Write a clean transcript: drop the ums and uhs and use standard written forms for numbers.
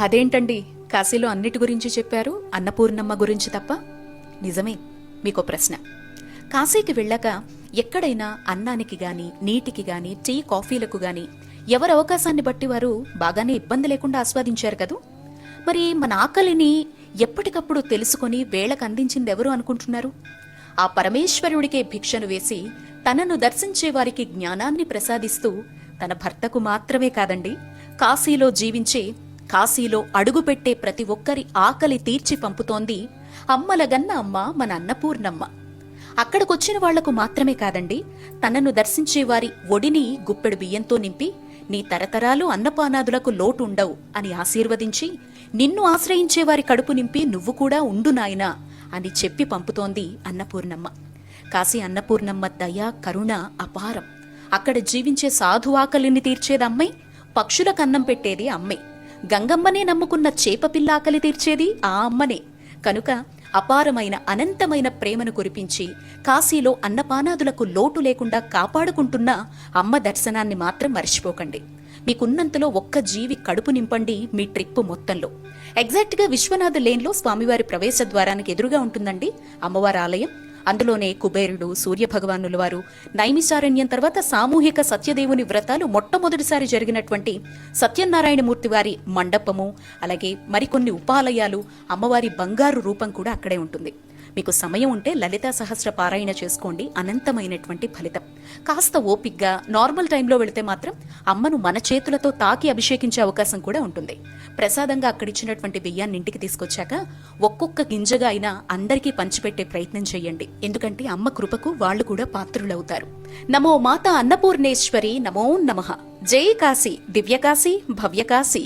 అదేంటండి, కాశీలో అన్నిటి గురించి చెప్పారు, అన్నపూర్ణమ్మ గురించి తప్ప? నిజమే. మీకో ప్రశ్న. కాశీకి వెళ్ళాక ఎక్కడైనా అన్నానికి గాని, నీటికి గాని, టీ కాఫీలకు గాని ఎవరి అవకాశాన్ని బట్టి వారు బాగానే ఇబ్బంది లేకుండా ఆస్వాదించారు కదూ. మరి మన ఆకలిని ఎప్పటికప్పుడు తెలుసుకొని వేళకు అందించింది ఎవరు అనుకుంటున్నారు? ఆ పరమేశ్వరుడికే భిక్షను వేసి తనను దర్శించే వారికి జ్ఞానాన్ని ప్రసాదిస్తూ తన భర్తకు మాత్రమే కాదండి, కాశీలో జీవించే, కాశీలో అడుగుపెట్టే ప్రతి ఒక్కరి ఆకలి తీర్చి పంపుతోంది అమ్మలగన్న అమ్మ మన అన్నపూర్ణమ్మ. అక్కడికొచ్చిన వాళ్లకు మాత్రమే కాదండి, తనను దర్శించే వారి ఒడిని గుప్పెడు బియ్యంతో నింపి నీ తరతరాలు అన్నపానాదులకు లోటు ఉండవు అని ఆశీర్వదించి, నిన్ను ఆశ్రయించే వారి కడుపు నింపి నువ్వు కూడా ఉండు నాయనా అని చెప్పి పంపుతోంది అన్నపూర్ణమ్మ. కాశీ అన్నపూర్ణమ్మ దయ, కరుణ అపారం. అక్కడ జీవించే సాధు ఆకలిని తీర్చేదమ్మే, పక్షులకు అన్నం పెట్టేది అమ్మే, గంగమ్మనే నమ్ముకున్న చేపపిల్ల ఆకలి తీర్చేది ఆ అమ్మనే. కనుక అపారమైన అనంతమైన ప్రేమను కురిపించి కాశీలో అన్నపానాదులకు లోటు లేకుండా కాపాడుకుంటున్న అమ్మ దర్శనాన్ని మాత్రం మర్చిపోకండి. మీకున్నంతలో ఒక్క జీవి కడుపు నింపండి మీ ట్రిప్పు మొత్తంలో. ఎగ్జాక్ట్గా విశ్వనాథ లేన్లో స్వామివారి ప్రవేశ ద్వారానికి ఎదురుగా ఉంటుందండి అమ్మవారి ఆలయం. అందులోనే కుబేరుడు, సూర్యభగవానుల వారు, నైమిషారణ్యం తర్వాత సామూహిక సత్యదేవుని వ్రతాలు మొట్టమొదటిసారి జరిగినటువంటి సత్యనారాయణమూర్తి వారి మండపము, అలాగే మరికొన్ని ఉపాలయాలు, అమ్మవారి బంగారు రూపం కూడా అక్కడే ఉంటుంది. మీకు సమయం ఉంటే లలితా సహస్ర పారాయణ చేసుకోండి, అనంతమైనటువంటి ఫలితం. కాస్త ఓపిగ్గా నార్మల్ టైంలో వెళితే మాత్రం అమ్మను మన చేతులతో తాకి అభిషేకించే అవకాశం కూడా ఉంటుంది. ప్రసాదంగా అక్కడిచ్చినటువంటి బియ్యాన్ని ఇంటికి తీసుకొచ్చాక ఒక్కొక్క గింజగా అయినా అందరికీ పంచిపెట్టే ప్రయత్నం చేయండి. ఎందుకంటే అమ్మ కృపకు వాళ్లు కూడా పాత్రులవుతారు. నమో మాతా అన్నపూర్ణేశ్వరి, నమో నమః. జై కాశీ, దివ్యకాశీ, భవ్యకాశీ.